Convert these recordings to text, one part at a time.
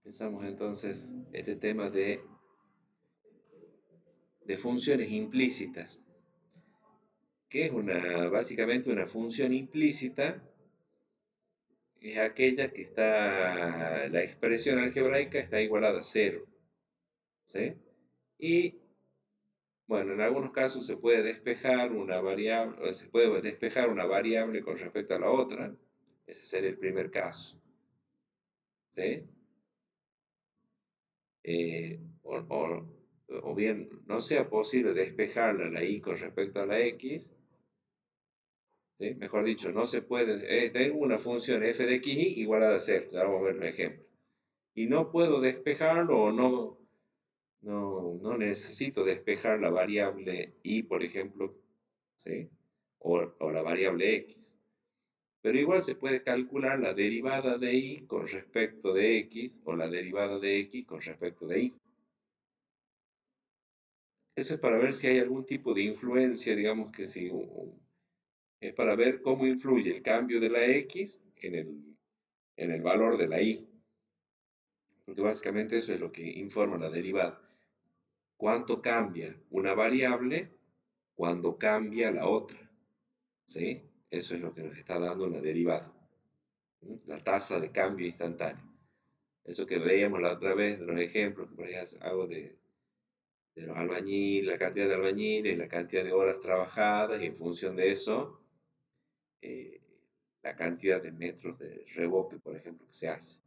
Empezamos entonces este tema de funciones implícitas, que es básicamente una función implícita, es aquella que la expresión algebraica está igualada a cero, ¿sí? Y bueno, en algunos casos se puede despejar una variable, o se puede despejar una variable con respecto a la otra. Ese sería el primer caso, ¿sí? O bien no sea posible despejarla la y con respecto a la x, ¿sí? Mejor dicho, no se puede, tengo una función f de x igualada a cero, ya vamos a ver un ejemplo, y no puedo despejarlo o no necesito despejar la variable y, por ejemplo, ¿sí? O la variable x. Pero igual se puede calcular la derivada de y con respecto de x o la derivada de x con respecto de y. Eso es para ver si hay algún tipo de influencia, digamos que si es para ver cómo influye el cambio de la x en el valor de la y. Porque básicamente eso es lo que informa la derivada. ¿Cuánto cambia una variable cuando cambia la otra? ¿Sí? Eso es lo que nos está dando la derivada. La tasa de cambio instantáneo. Eso que veíamos la otra vez de los ejemplos que por ahí hago de los albañiles, la cantidad de albañiles, la cantidad de horas trabajadas y en función de eso, eh, la cantidad de metros de reboque, por ejemplo, que se hace.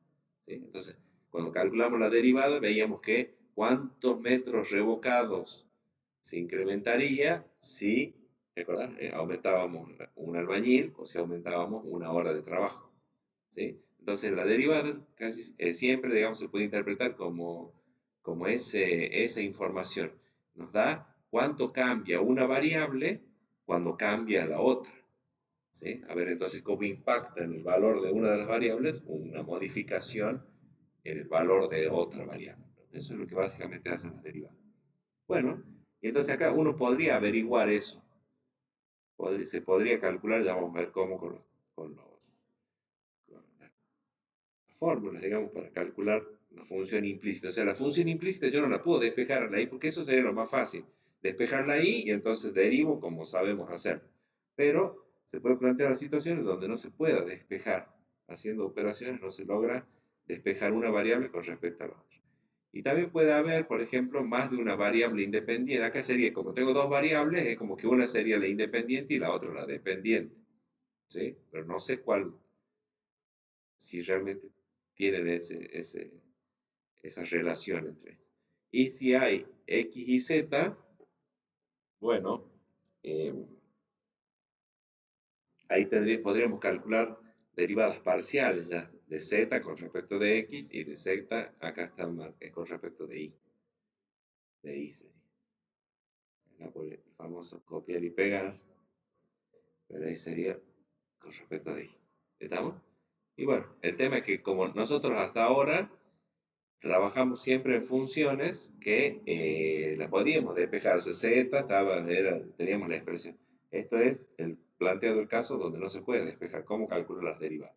¿Sí? Entonces, cuando calculamos la derivada, veíamos que cuántos metros revocados se incrementaría si, ¿te acordás? Aumentábamos un albañil o si aumentábamos una hora de trabajo. ¿Sí? Entonces, la derivada casi siempre, digamos, se puede interpretar como esa información. Nos da cuánto cambia una variable cuando cambia la otra. ¿Sí? A ver, entonces, cómo impacta en el valor de una de las variables una modificación en el valor de otra variable. Eso es lo que básicamente hacen las derivadas. Bueno, y entonces acá uno podría averiguar eso. Se podría calcular, ya vamos a ver cómo con las fórmulas, digamos, para calcular la función implícita. O sea, la función implícita yo no la puedo despejar a la y porque eso sería lo más fácil. Despejar la y entonces derivo como sabemos hacer. Pero se puede plantear situaciones donde no se pueda despejar. Haciendo operaciones no se logra despejar una variable con respecto a la otra. Y también puede haber, por ejemplo, más de una variable independiente. Acá sería, como tengo dos variables, es como que una sería la independiente y la otra la dependiente. ¿Sí? Pero no sé cuál, si realmente tienen esa relación entre ellos. Y si hay X y Z, bueno, eh, ahí podríamos calcular derivadas parciales ya, de Z con respecto de X y de Z, acá está con respecto de Y sería. Acá por el famoso copiar y pegar, pero ahí sería con respecto de Y. ¿Estamos? Y bueno, el tema es que como nosotros hasta ahora trabajamos siempre en funciones que las podíamos despejar. O sea, Z teníamos la expresión. Esto es el planteado el caso donde no se puede despejar. ¿Cómo calculo las derivadas?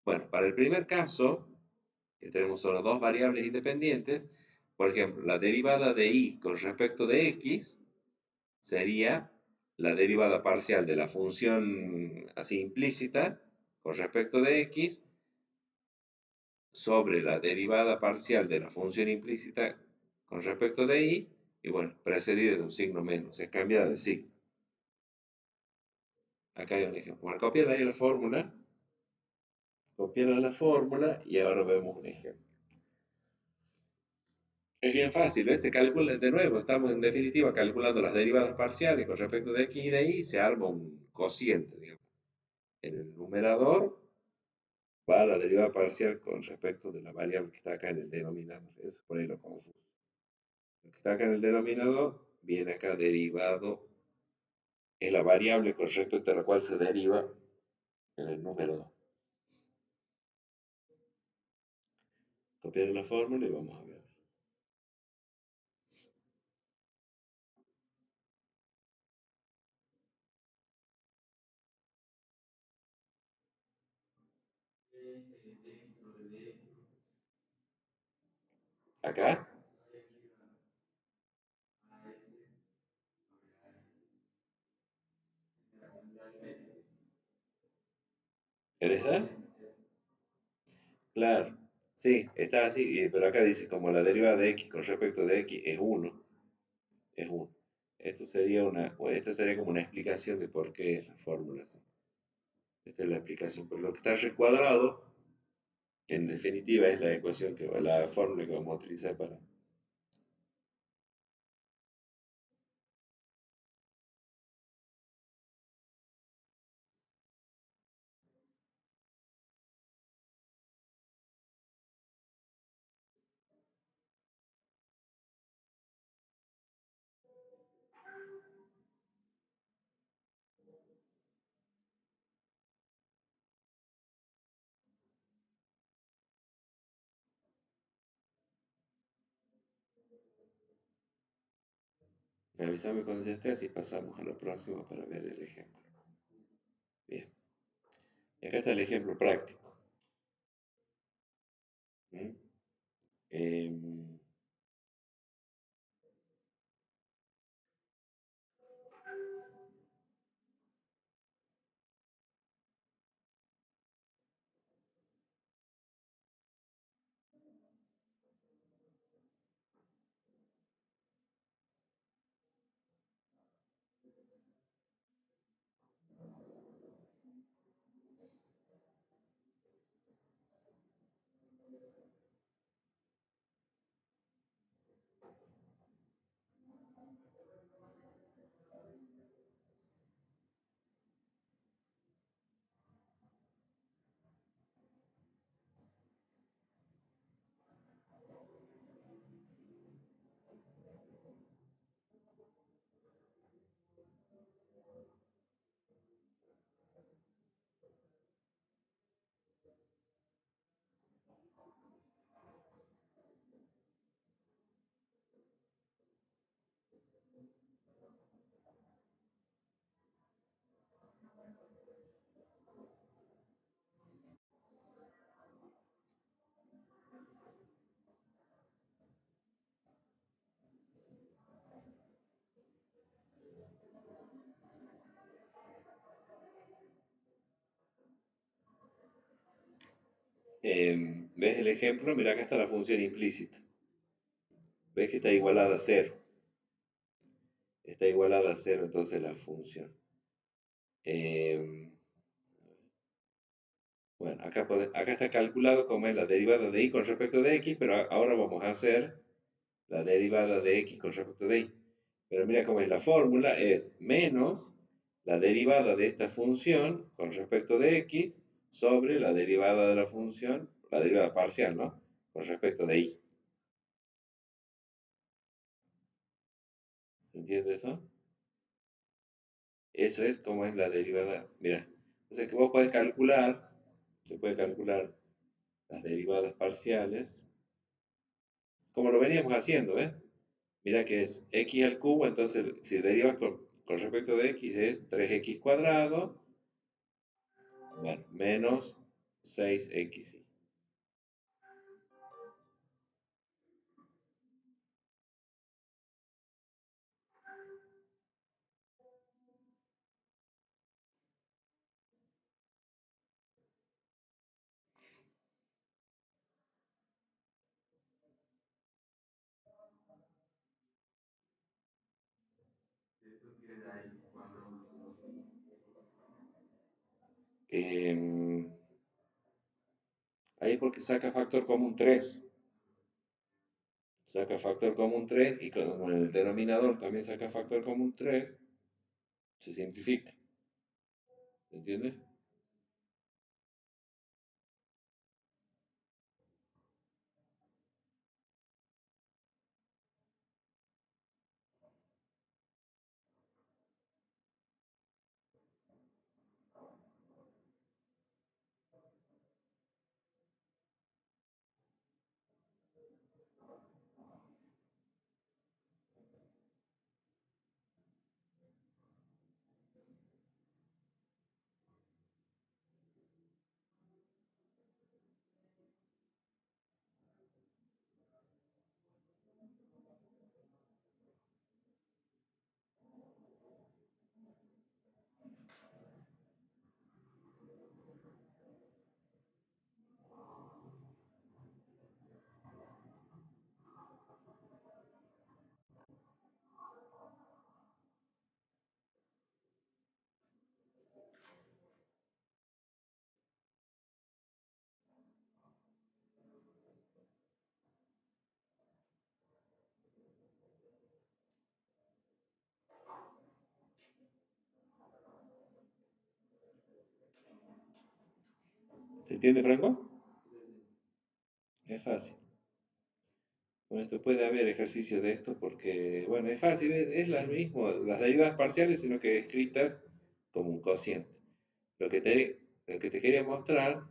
Bueno, para el primer caso, que tenemos solo dos variables independientes, por ejemplo, la derivada de y con respecto de x sería la derivada parcial de la función así implícita con respecto de x sobre la derivada parcial de la función implícita con respecto de y bueno, precedida de un signo menos, es cambiada de signo. Acá hay un ejemplo. Bueno, copiar la fórmula y ahora vemos un ejemplo. Es bien fácil, ¿ves? Se calcula de nuevo, estamos en definitiva calculando las derivadas parciales con respecto de x y de y, se arma un cociente, digamos. En el numerador va la derivada parcial con respecto de la variable que está acá en el denominador. Eso por ahí lo confuso. Lo que está acá en el denominador viene acá derivado en la variable con respecto a la cual se deriva en el número 2. Copiar la fórmula y vamos a ver. Acá, ¿eres da? Claro, sí, está así, pero acá dice como la derivada de x con respecto de x es uno, es uno. Esto sería como una explicación de por qué es la fórmula así. Esta es la explicación. Pero lo que está recuadrado, en definitiva, es la ecuación la fórmula que vamos a utilizar para. Avísame cuando ya estés y pasamos a lo próximo para ver el ejemplo. Bien, y acá está el ejemplo práctico. ¿Mm? Em, ¿Ves el ejemplo? Mira, acá está la función implícita. ¿Ves que está igualada a cero? Está igualada a cero entonces la función. Em, bueno, acá está calculado como es la derivada de y con respecto de x, pero ahora vamos a hacer la derivada de x con respecto de y. Pero mira cómo es la fórmula, es menos la derivada de esta función con respecto de x sobre la derivada de la función, la derivada parcial, ¿no? Con respecto de y. ¿Se entiende eso? Eso es como es la derivada. Mira, entonces que vos podés calcular, se puede calcular las derivadas parciales, como lo veníamos haciendo, ¿eh? Mira que es x al cubo, entonces si derivas con respecto de x es 3x cuadrado, bueno, menos 6x. Em, Ahí porque saca factor común 3. Saca factor común 3 y como en el denominador también saca factor común 3, se simplifica. ¿Entiendes? ¿Se entiende, Franco? Es fácil. Bueno, esto puede haber ejercicio de esto porque, bueno, es fácil, es lo mismo, las derivadas parciales, sino que escritas como un cociente. Lo que te quería mostrar,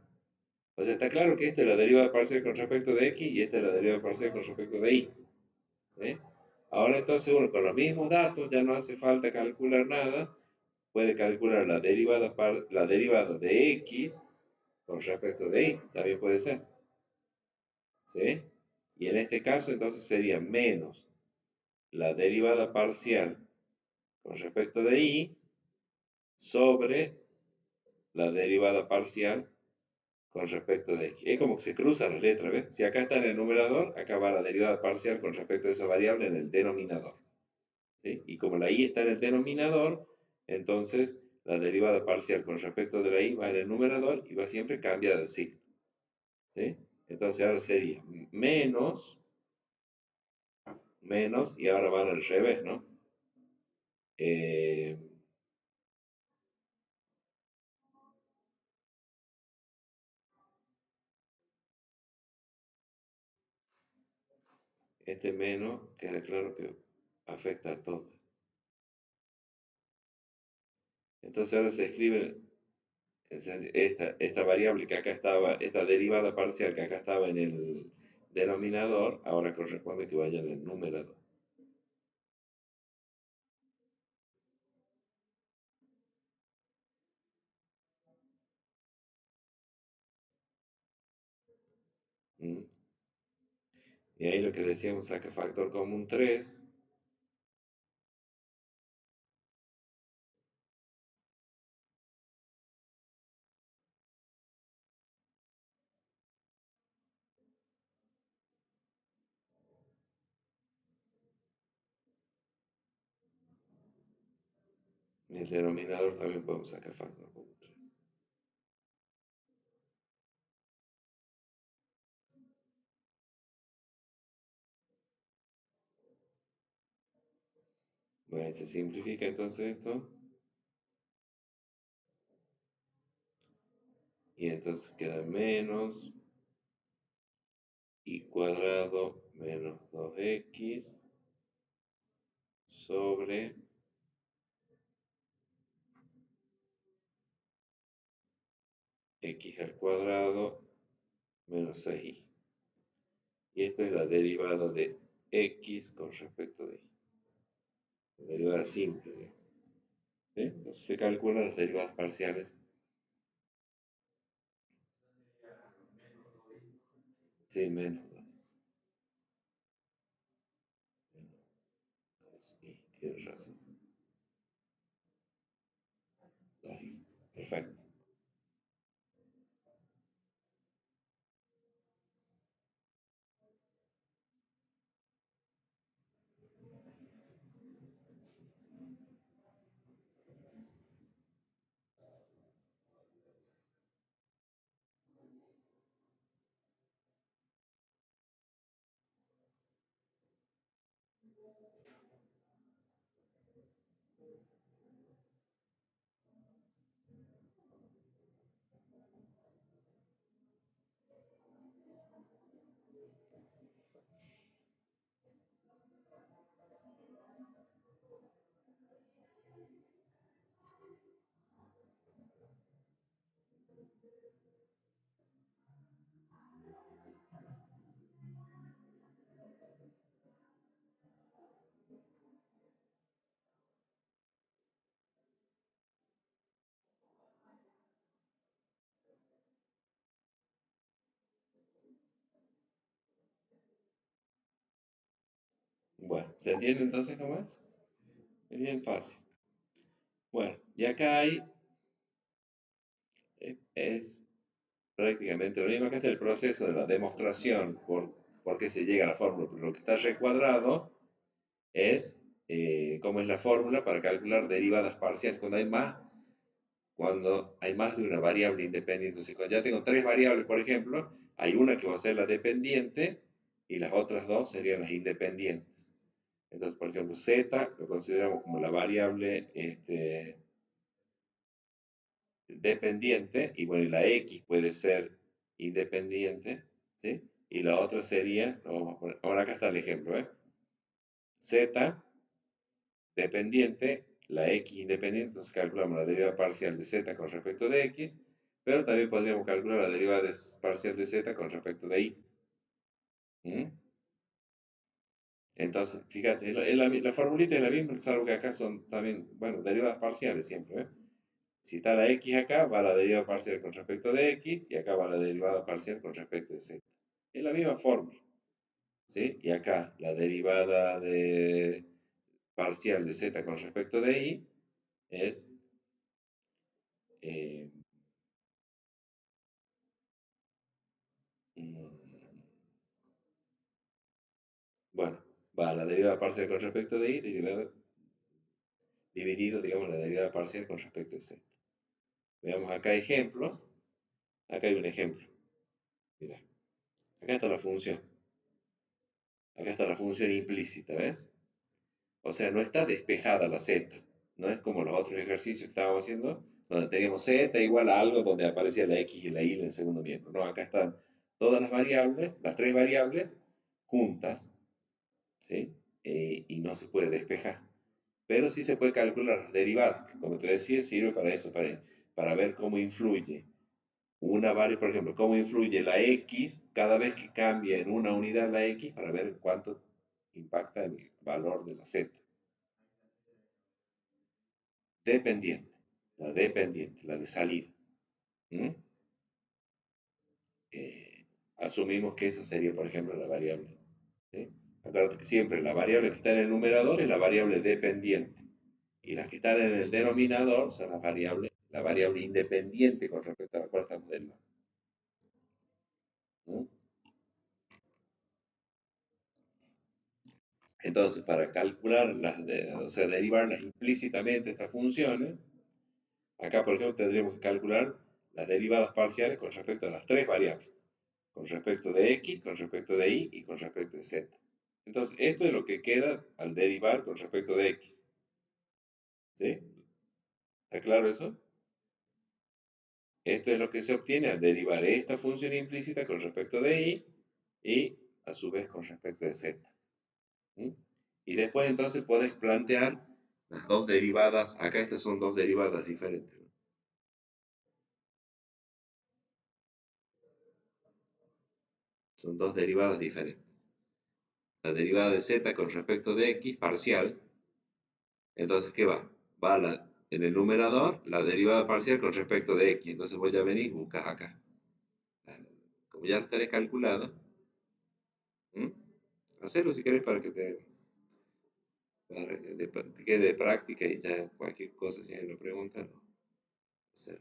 o sea, está claro que esta es la derivada parcial con respecto de x y esta es la derivada parcial con respecto de y. ¿Sí? Ahora entonces uno con los mismos datos, ya no hace falta calcular nada, puede calcular la derivada de x con respecto de y, también puede ser. ¿Sí? Y en este caso entonces sería menos la derivada parcial con respecto de y sobre la derivada parcial con respecto de x. Es como que se cruzan las letras, ¿ves? Si acá está en el numerador, acá va la derivada parcial con respecto a esa variable en el denominador. ¿Sí? Y como la y está en el denominador, entonces la derivada parcial con respecto de la y va en el numerador y va siempre cambia de signo. ¿Sí? Entonces ahora sería menos, y ahora van al revés, ¿no? Eh, este menos queda claro que afecta a todos. Entonces ahora se escribe esta variable que acá estaba, esta derivada parcial que acá estaba en el denominador, ahora corresponde que vaya en el numerador. ¿Mm? Y ahí lo que decíamos, saca factor común 3. En el denominador también podemos sacar factor común 3. Bueno, se simplifica entonces esto. Y entonces queda menos y cuadrado menos 2x sobre x al cuadrado menos 6y. Y esta es la derivada de x con respecto de y. La derivada simple. ¿Sí? Entonces se calculan las derivadas parciales. Sí, menos 2. Menos 2y. Tienes razón. Ahí. Perfecto. Bueno, ¿se entiende entonces cómo es? Es bien fácil. Bueno, y acá hay, es prácticamente lo mismo. Acá está el proceso de la demostración por qué se llega a la fórmula. Pero lo que está recuadrado es cómo es la fórmula para calcular derivadas parciales cuando hay más de una variable independiente. Si cuando ya tengo tres variables, por ejemplo, hay una que va a ser la dependiente y las otras dos serían las independientes. Entonces, por ejemplo, z lo consideramos como la variable dependiente, y bueno, y la X puede ser independiente, ¿sí? Y la otra sería, ahora acá está el ejemplo, ¿eh? Z dependiente, la X independiente, entonces calculamos la derivada parcial de Z con respecto de X, pero también podríamos calcular la derivada parcial de Z con respecto de Y. ¿Mm? Entonces, fíjate, la formulita es la misma, salvo que acá son también, bueno, derivadas parciales siempre, ¿eh? Si está la X acá, va la derivada parcial con respecto de X, y acá va la derivada parcial con respecto de Z. Es la misma fórmula, ¿sí? Y acá la derivada parcial de Z con respecto de Y es, eh, mm, bueno, va la derivada parcial con respecto de Y, dividido, digamos, la derivada parcial con respecto de Z. Veamos acá ejemplos. Acá hay un ejemplo. Mira, acá está la función. Acá está la función implícita, ¿ves? O sea, no está despejada la z. No es como los otros ejercicios que estábamos haciendo, donde teníamos z igual a algo donde aparecía la x y la y en el segundo miembro. No, acá están todas las variables, las tres variables, juntas, ¿sí? Y no se puede despejar. Pero sí se puede calcular las derivadas, que como te decía, sirve para eso, para ver cómo influye una variable, por ejemplo, cómo influye la x cada vez que cambia en una unidad la x, para ver cuánto impacta el valor de la z. Dependiente, la de salida. ¿Mm? Eh, Asumimos que esa sería, por ejemplo, la variable. ¿Sí? Acuérdate que siempre la variable que está en el numerador es la variable dependiente. Y las que están en el denominador son la variable independiente con respecto a la cual estamos derivando. ¿Mm? Entonces, para calcular, o sea, derivarlas implícitamente estas funciones, acá, por ejemplo, tendríamos que calcular las derivadas parciales con respecto a las tres variables. Con respecto de x, con respecto de y y con respecto de z. Entonces, esto es lo que queda al derivar con respecto de x. ¿Sí? ¿Está claro eso? Esto es lo que se obtiene al derivar esta función implícita con respecto de y a su vez con respecto de z. ¿Mm? Y después entonces puedes plantear las dos derivadas. Acá estas son dos derivadas diferentes, ¿no? Son dos derivadas diferentes. La derivada de z con respecto de x parcial. Entonces, ¿qué va? En el numerador la derivada parcial con respecto de x. Entonces voy a venir y buscas acá. Como ya la tenés calculada, ¿m? Hacerlo si querés para que te quede de práctica y ya cualquier cosa si alguien lo pregunta, ¿no? O sea,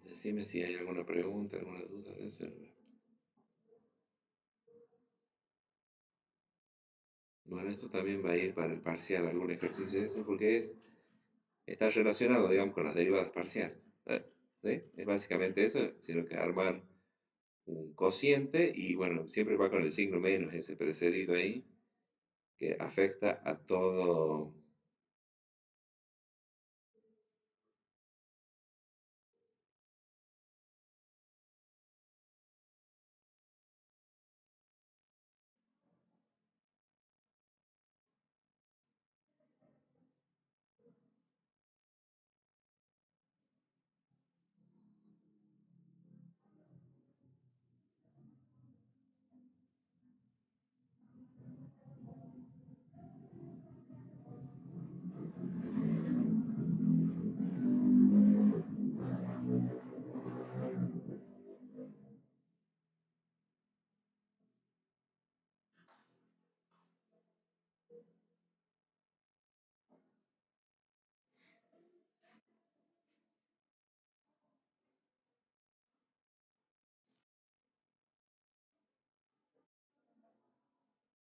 Decime si hay alguna pregunta, alguna duda de eso. Bueno, esto también va a ir para el parcial, algún ejercicio de eso, porque está relacionado, digamos, con las derivadas parciales. ¿Sí? Es básicamente eso, sino que armar un cociente y bueno, siempre va con el signo menos ese precedido ahí, que afecta a todo,